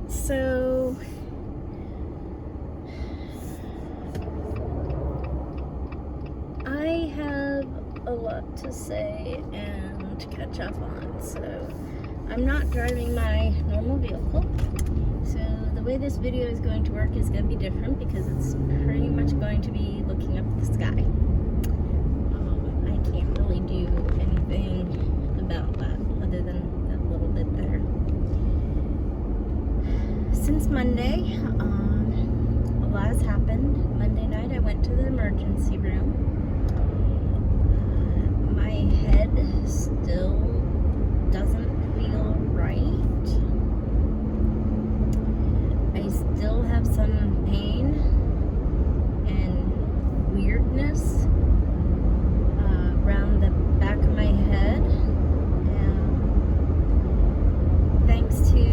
So I have a lot to say and to catch up on. So I'm not driving my normal vehicle. So the way this video is going to work is going to be different because it's pretty much going to be looking up at the sky. I can't really do anything about that other than that little bit there. Since Monday, a lot has happened. Monday night I went to the emergency room. My head still doesn't feel right. I still have some pain and weirdness around the back of my head. Thanks to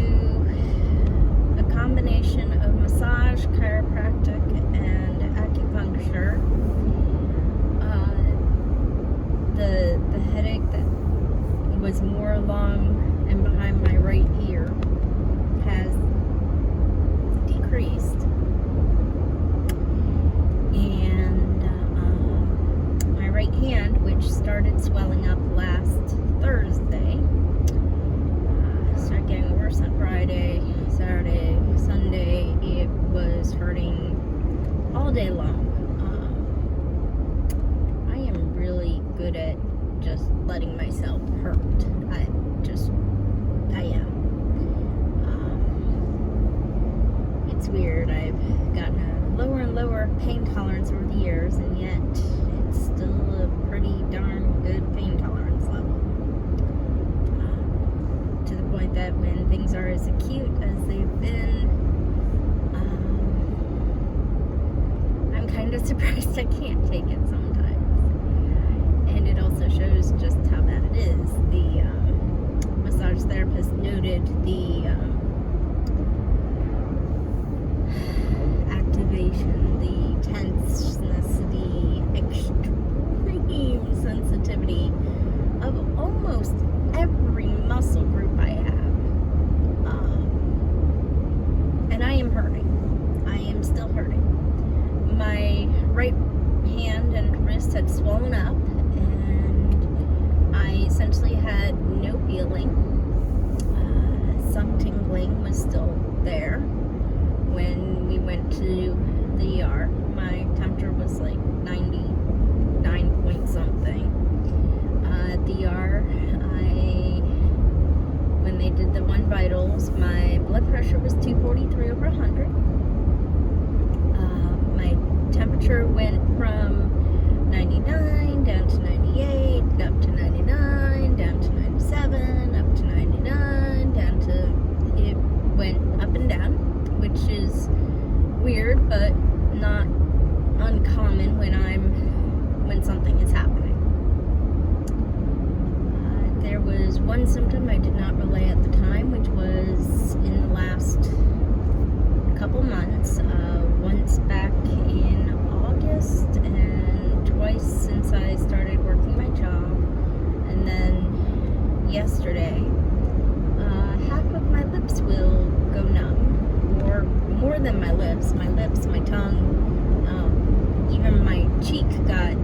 a combination of massage, chiropractic, and acupuncture, the headache that was more along and behind my right ear has decreased, and my right hand, which started swelling up last Thursday, started getting worse on Friday, Saturday, Sunday. It was hurting all day long. I am really good at just letting myself hurt. I am. It's weird. I've gotten a lower and lower pain tolerance over the years, and yet it's still a pretty darn good pain tolerance level. To the point that when things are as acute as they've been, I'm kind of surprised I can't take it sometimes. And it also shows just how bad it is. The massage therapist noted the activation, the tenseness, the extreme sensitivity of almost every muscle group I have. And I am hurting. I am still hurting. My right hand and wrist had swollen up, and I essentially had no feeling. Some tingling was still there. When we went to the ER, my temperature was like 99 point something. At the ER, when they did the one vitals, my blood pressure was 243 over 100. My temperature went from 99 down to 98, up to 99, down to 97, up to 99, down to, it went up and down, which is weird, but not uncommon when something is happening. There was one symptom I did not relay at the time, which was in the last couple months. Once back in August, and twice since I started working my job, and then yesterday. Half of my lips will go numb, or more than my lips, my tongue, even my cheek got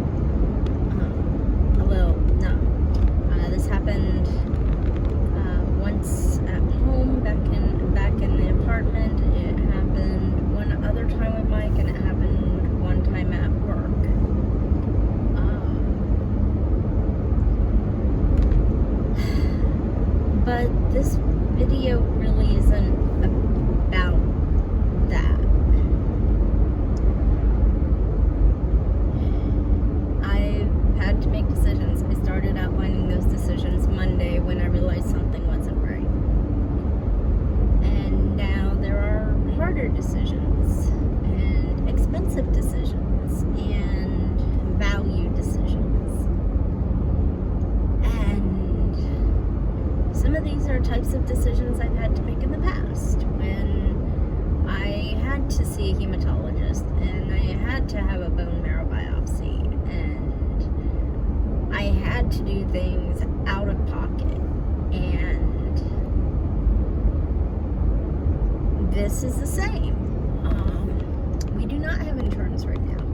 a little numb. This happened once at home, back in the apartment. It happened one other time with Mike, and it happened one time at work. But this video really isn't about that. I've had to make decisions. I started outlining those decisions Monday when I realized something wasn't right. And now there are harder decisions, and expensive decisions, and value decisions. And some of these are types of decisions I've had to make in the past, when I had to see a hematologist, and I had to have a bone marrow biopsy, and I had to do things out of pocket, and this is the same. We do not have insurance right now.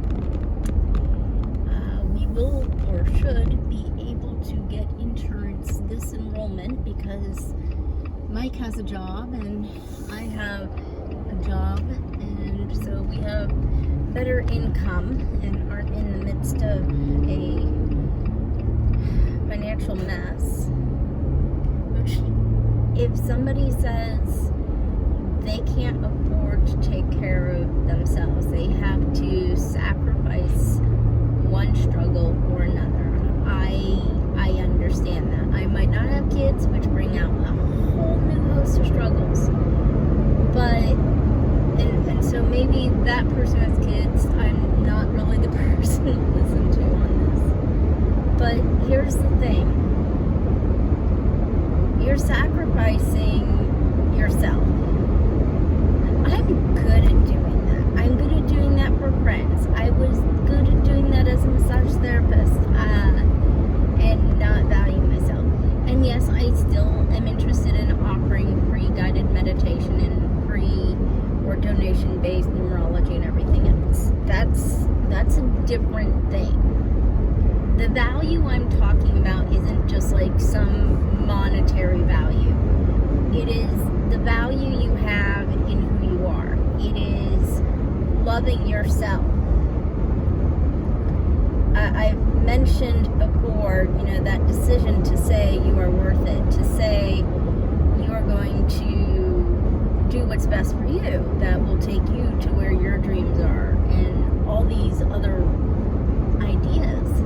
We will or should be able to get insurance this enrollment because Mike has a job and I have a job, and so we have better income and aren't in the midst of a financial mess. Which, if somebody says they can't afford to take care of themselves, they have to sacrifice one struggle or another. I understand that. I might not have kids, which bring out a whole new host of struggles. But, and so maybe that person has kids. I'm not really the person to listen to on this. But here's the thing. You're sacrificing yourself. I'm good at doing that. I'm good at doing that for friends. I was good at doing that as a massage therapist and not value myself. And yes, I still am interested in offering free guided meditation and free or donation-based numerology and everything else. That's a different thing. The value I'm talking about isn't just like some monetary value. It is the value you have in who you are. It is loving yourself. I've mentioned before, that decision to say you are worth it, to say you are going to do what's best for you, that will take you to where your dreams are, and all these other ideas.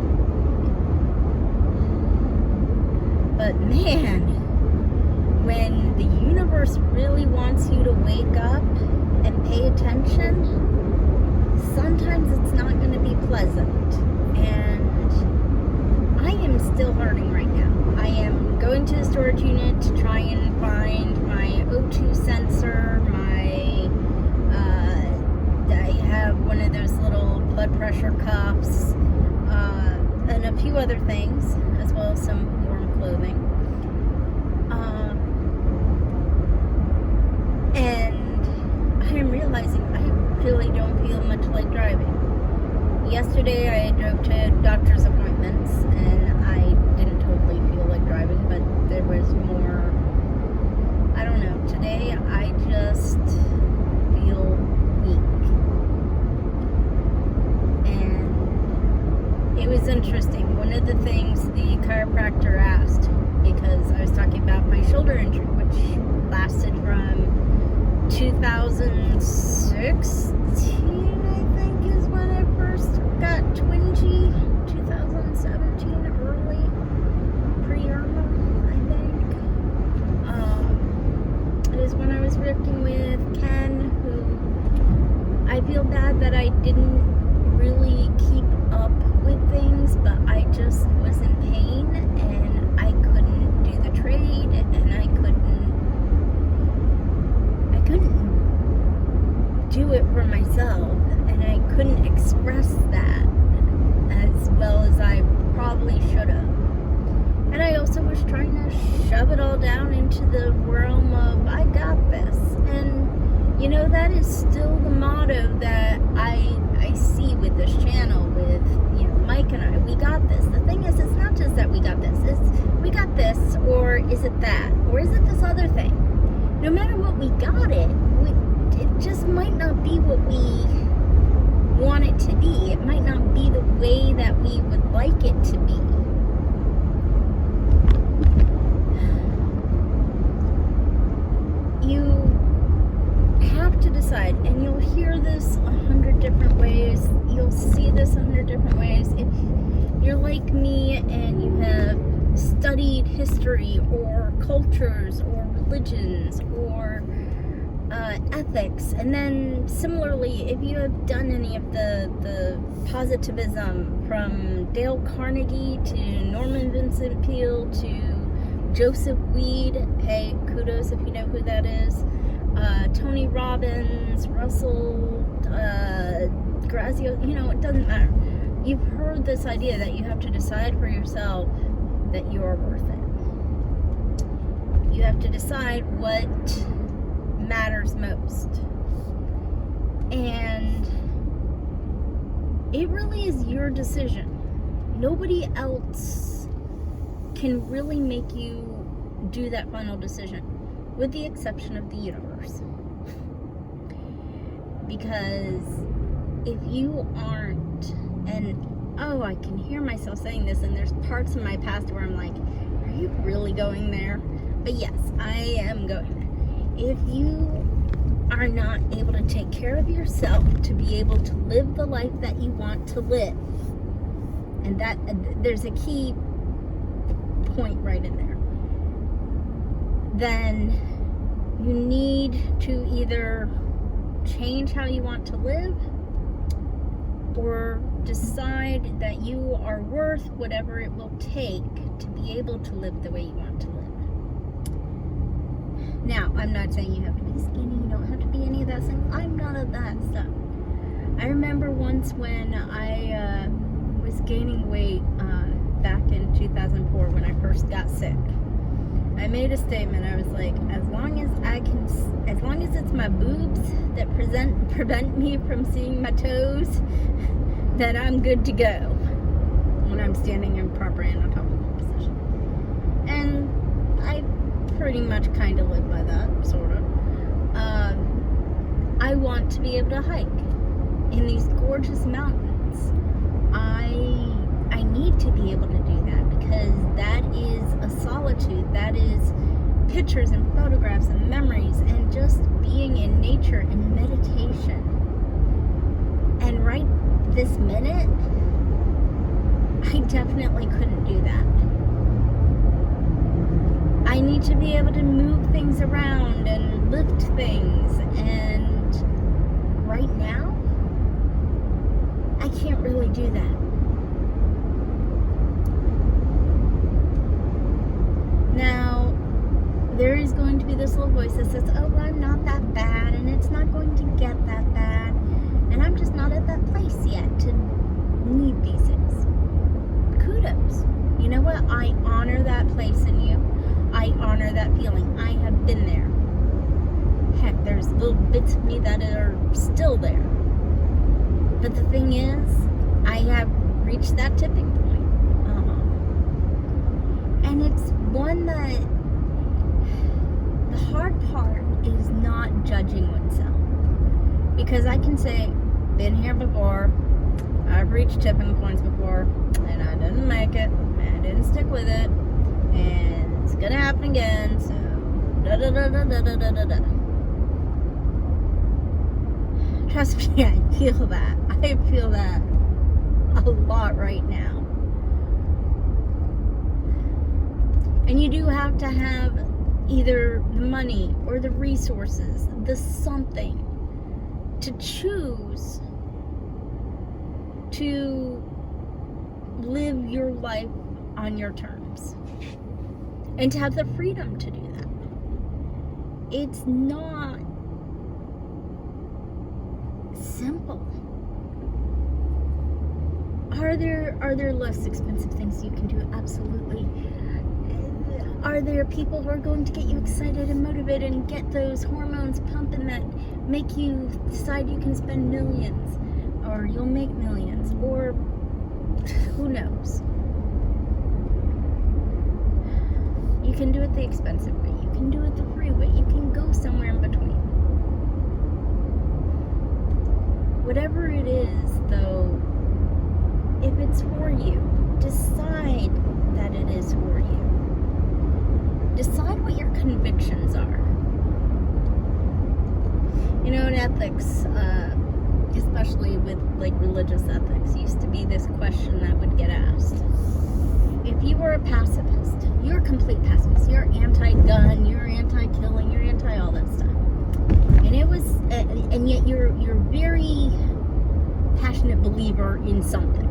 But man, when the universe really wants you to wake up and pay attention, sometimes it's not going to be pleasant. And I am still hurting right now. I am going to the storage unit to try and find my O2 sensor, I have one of those little blood pressure cuffs, and a few other things, as well as some warm clothing. And I am realizing I really don't feel much like driving. Yesterday I drove to doctor's appointments and I didn't totally feel like driving, but there was more, I don't know, today I just feel weak. And it was interesting. One of the things the chiropractor asked, because I was talking about my shoulder injury, which lasted from 2016, I think, is when I first got twingy. 2017, early, pre-Irma, I think. It was when I was working with Ken, who I feel bad that I didn't really keep up with things, but I just was in pain and I couldn't do the trade, and I couldn't do it for myself, and I couldn't express that as well as I probably should have. And I also was trying to shove it all down into the realm of I got this. And that is still the motto that I see with this channel, with Mike and I. We got this. The thing is, it's not just that we got this. It's we got this, or is it that, or is it this other thing? No matter what we got it just might not be what we want it to be. It might not be the way that we would like it to be. You have to decide, and you'll hear this 100 different ways. You'll see this 100 different ways. If you're like me and you have studied history or cultures or religions or ethics, and then similarly, if you have done any of the positivism from Dale Carnegie to Norman Vincent Peale to Joseph Weed, hey, kudos if you know who that is, Tony Robbins, Russell, Grazio, it doesn't matter. You've heard this idea that you have to decide for yourself that you are worth it. You have to decide what matters most. And it really is your decision. Nobody else can really make you do that final decision, with the exception of the universe. Because if you aren't, and I can hear myself saying this, and there's parts of my past where I'm like, are you really going there? But yes, I am going there. If you are not able to take care of yourself to be able to live the life that you want to live, and that there's a key point right in there, then you need to either change how you want to live or decide that you are worth whatever it will take to be able to live the way you want to live. Now, I'm not saying you have to be skinny, you don't have to be any of that stuff. I'm none of that stuff. I remember once when I was gaining weight back in 2004 when I first got sick. I made a statement. I was like, as long as it's my boobs that prevent me from seeing my toes, then I'm good to go when I'm standing in proper anatomical position. And I pretty much kind of live by that, sort of. I want to be able to hike in these gorgeous mountains. I need to be able to do that, because that is a solitude, that is pictures and photographs and memories and just being in nature and meditation. And right this minute, I definitely couldn't do that. I need to be able to move things around and lift things, and right now, I can't really do that. Now, there is going to be this little voice that says, oh, I'm not that bad, and it's not going to get that bad, and I'm just not at that place yet to need these things. Kudos. You know what? I honor that place in you. I honor that feeling. I have been there. Heck, there's little bits of me that are still there. But the thing is, I have reached that tipping point. And it's one that the hard part is not judging oneself. Because I can say, been here before, I've reached tipping points before, and I didn't make it, and I didn't stick with it, and it's gonna happen again, so da-da-da-da-da-da-da-da. Trust me, I feel that. I feel that a lot right now. And you do have to have either the money or the resources, the something, to choose to live your life on your terms. And to have the freedom to do that. It's not simple. Are there less expensive things you can do? Absolutely. Are there people who are going to get you excited and motivated and get those hormones pumping that make you decide you can spend millions, or you'll make millions, or who knows? You can do it the expensive way. You can do it the free way. You can go somewhere in between. Whatever it is, though, if it's for you, decide that it is for you. Decide what your convictions are. You know, in ethics, especially with like religious ethics, used to be this question that would get asked. If you were a pacifist, you're a complete pacifist. You're anti-gun, you're anti-killing, you're anti all that stuff. And it was, and yet you're very passionate believer in something,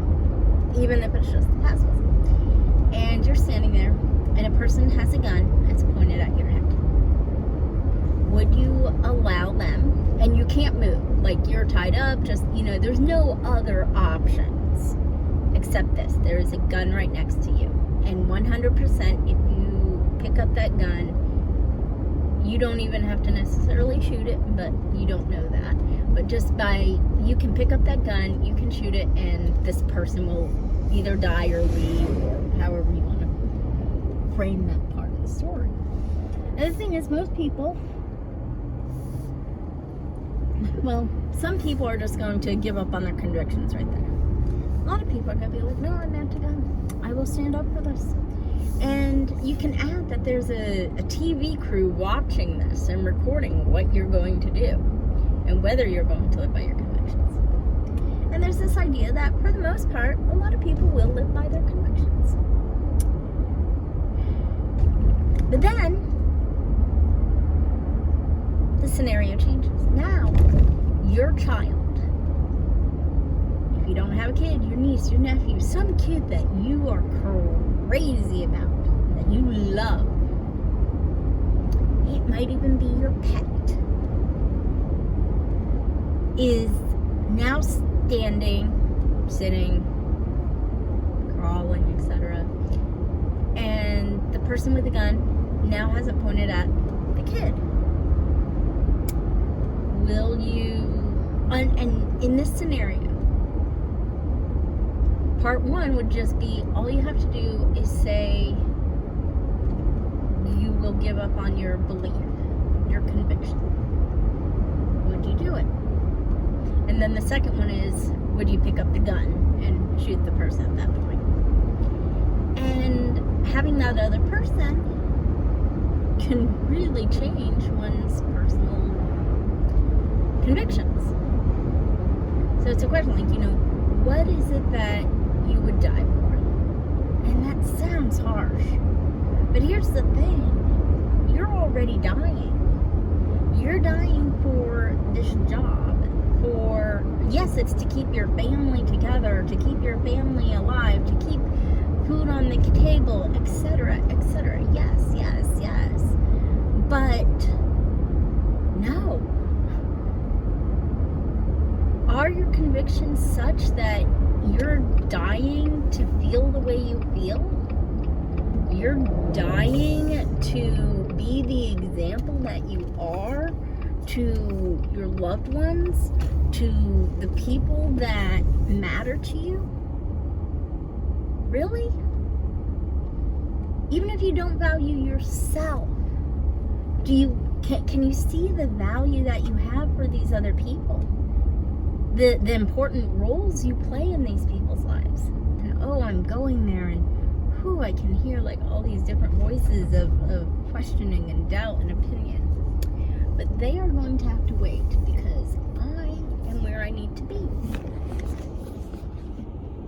even if it's just pacifism. And you're standing there, and a person has a gun that's pointed at your head. Would you allow them, and you can't move, like you're tied up, just, you know, there's no other options except this. There is a gun right next to you. And 100%, if you pick up that gun, You don't even have to necessarily shoot it, but you don't know that. But just you can pick up that gun, you can shoot it, and this person will either die or leave, or however you want to frame that part of the story. And the thing is, most people, well, some people are just going to give up on their convictions right there. A lot of people are going to be like, no, I'm anti-gun. I will stand up for this. And you can add that there's a TV crew watching this and recording what you're going to do and whether you're going to live by your convictions. And there's this idea that, for the most part, a lot of people will live by their convictions. But then, the scenario changes. Now, your child, if you don't have a kid, your niece, your nephew, some kid that you are crazy about, that you love, it might even be your pet, is now standing, sitting, crawling, etc. And the person with the gun now has it pointed at the kid. Will you, and in this scenario, part one would just be, all you have to do is say you will give up on your belief, your conviction. Would you do it? And then the second one is, would you pick up the gun and shoot the person at that point? And having that other person can really change one's personal convictions. So it's a question like, what is it that you would die for? And that sounds harsh. But here's the thing. You're already dying. You're dying for this job. Yes, it's to keep your family together, to keep your family alive, to keep food on the table, etc., etc. Yes. But no. Are your convictions such that you're dying to feel the way you feel? You're dying to be the example that you are to your loved ones, to the people that matter to you? Really? Even if you don't value yourself, can you see the value that you have for these other people? The important roles you play in these people's lives. And I'm going there, and I can hear like all these different voices of questioning and doubt and opinion. But they are going to have to wait, because